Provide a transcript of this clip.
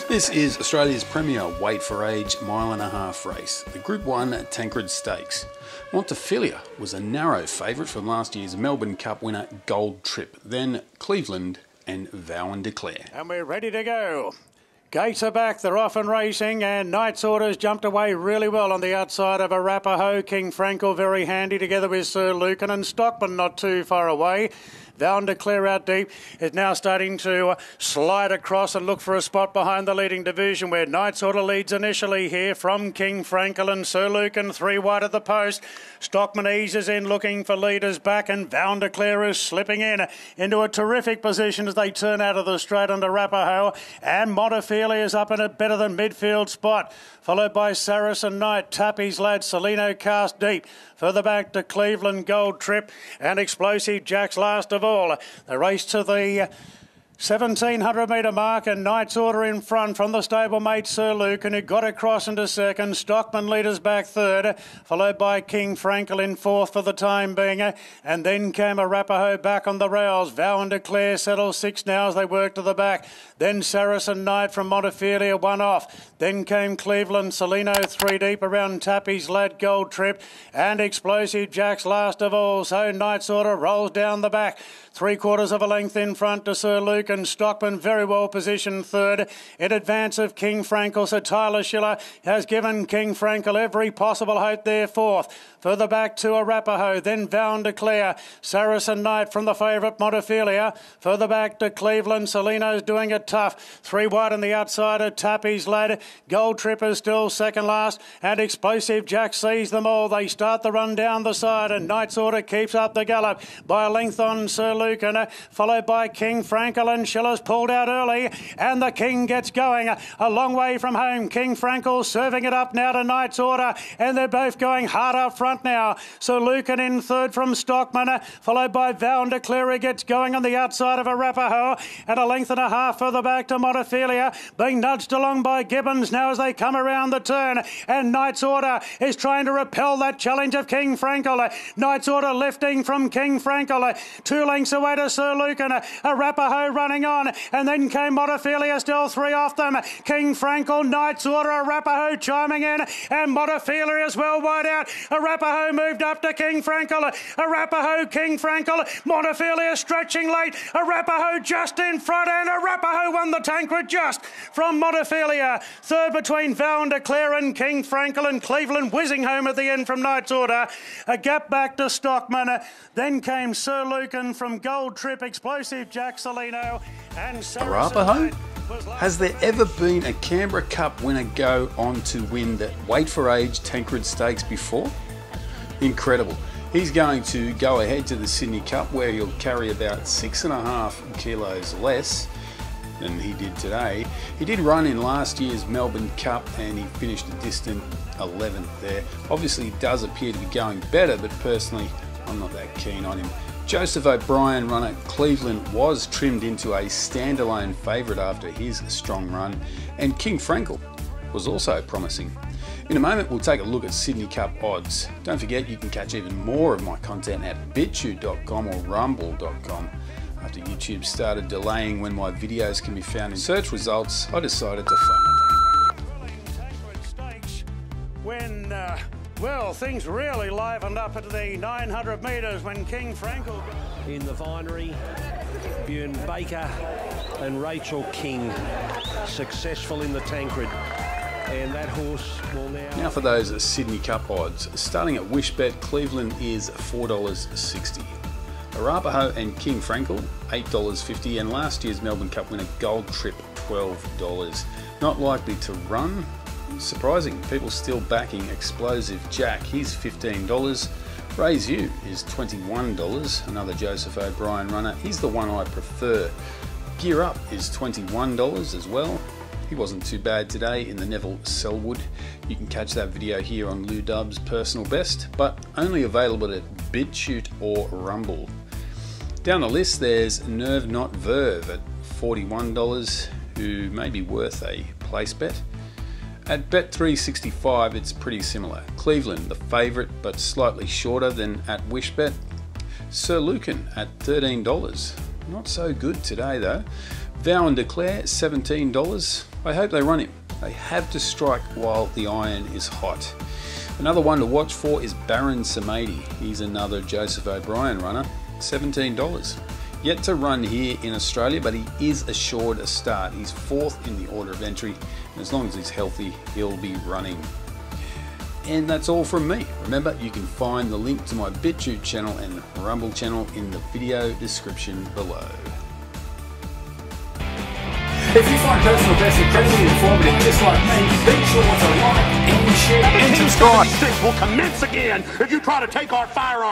This is Australia's premier weight for age mile-and-a-half race, the Group 1 Tancred Stakes. Montefilia was a narrow favourite from last year's Melbourne Cup winner Gold Trip, then Cleveland and Vow and Declare. And we're ready to go. Gates are back, they're off and racing, and Knight's Orders jumped away really well on the outside of Arapaho. King Frankel very handy together with Sir Lucan, and Stockman not too far away. Vow and Declare out deep is now starting to slide across and look for a spot behind the leading division, where Knight's Order leads initially here from King Frankel and Sir Lucan, 3 wide at the post. Stockman eases in looking for leaders back, and Vow and Declare is slipping in into a terrific position as they turn out of the straight under Arapaho, and Montefilia is up in a better than midfield spot, followed by Saracen Knight, Tappy's lad Selino cast deep. Further back to Cleveland, Gold Trip, and Explosive Jack's last of all. The race to the 1700 metre mark, and Knight's Order in front from the stablemate Sir Lucan, who got across into second. Stockman leaders back third, followed by King Frankel in fourth for the time being, and then came Arapaho back on the rails. Vow and Declare settles 6 now as they work to the back. Then Saracen Knight from Montefilia 1 off. Then came Cleveland, Selino 3 deep around Tappy's lad Gold Trip, and Explosive Jack's last of all. So Knight's Order rolls down the back, 3/4 of a length in front to Sir Lucan. Stockman very well positioned third in advance of King Frankel. So Tyler Schiller has given King Frankel every possible hope there fourth. Further back to Arapaho, then Vow and Declare. Saracen Knight from the favourite Montefilia. Further back to Cleveland. Selino's doing it tough. 3 wide on the outside of Tappy's lad. Gold Trip is still second last, and Explosive Jack sees them all. They start the run down the side, and Knight's Order keeps up the gallop by a length on Sir Lucan, followed by King Frankel, and Schiller's pulled out early, and the King gets going a long way from home. King Frankel serving it up now to Knight's Order, and they're both going hard up front now. So Lucan in third from Stockman, followed by Vow and Declare, who gets going on the outside of Arapaho, and a length and a half further back to Montefilia, being nudged along by Gibbons now as they come around the turn, and Knight's Order is trying to repel that challenge of King Frankel. Knight's Order lifting from King Frankel, 2 lengths away to Sir Lucan. Arapaho running on, and then came Montefilia, still 3 off them. King Frankel, Knight's Order, Arapaho chiming in, and Montefilia is well wide out. Arapaho moved up to King Frankel. Arapaho, King Frankel, Montefilia stretching late. Arapaho just in front, and Arapaho won the Tancred just from Montefilia. Third between Vow and Declare and King Frankel, and Cleveland whizzing home at the end from Knight's Order. A gap back to Stockman. Then came Sir Lucan from Gold Trip, Explosive Jack, Selino, and Arapaho? Has there ever been a Canberra Cup winner go on to win the weight for age Tancred Stakes before? Incredible. He's going to go ahead to the Sydney Cup, where he'll carry about 6.5 kilos less than he did today. He did run in last year's Melbourne Cup, and he finished a distant 11th there. Obviously, he does appear to be going better, but personally, I'm not that keen on him. Joseph O'Brien runner Cleveland was trimmed into a standalone favourite after his strong run, and King Frankel was also promising. In a moment, we'll take a look at Sydney Cup odds. Don't forget, you can catch even more of my content at bitchute.com or rumble.com. After YouTube started delaying when my videos can be found in search results, I decided to Well, things really livened up at the 900 metres when King Frankel... In the vinery, Bjorn Baker and Rachel King successful in the Tancred. And that horse will now... Now for those Sydney Cup odds. Starting at Wishbet, Cleveland is $4.60. Arapaho and King Frankel, $8.50, and last year's Melbourne Cup winner Gold Trip, $12. Not likely to run. Surprising, people still backing Explosive Jack. He's $15. Raise You is $21. Another Joseph O'Brien runner. He's the one I prefer. Gear Up is $21 as well. He wasn't too bad today in the Neville Selwood. You can catch that video here on Lou Dub's personal best, but only available at BitChute or Rumble. Down the list, there's Nerve Not Verve at $41, who may be worth a place bet. At Bet365, it's pretty similar. Cleveland, the favourite, but slightly shorter than at Wishbet. Sir Lucan at $13. Not so good today though. Vow and Declare, $17. I hope they run him. They have to strike while the iron is hot. Another one to watch for is Baron Samadi. He's another Joseph O'Brien runner, $17. Yet to run here in Australia, but he is assured a start. He's 4th in the order of entry, and as long as he's healthy, he'll be running. And that's all from me. Remember, you can find the link to my BitTube channel and Rumble channel in the video description below. If you find personal best incredibly informative, just like me, be sure to like and share and subscribe. Will commence again if you try to take our firearms.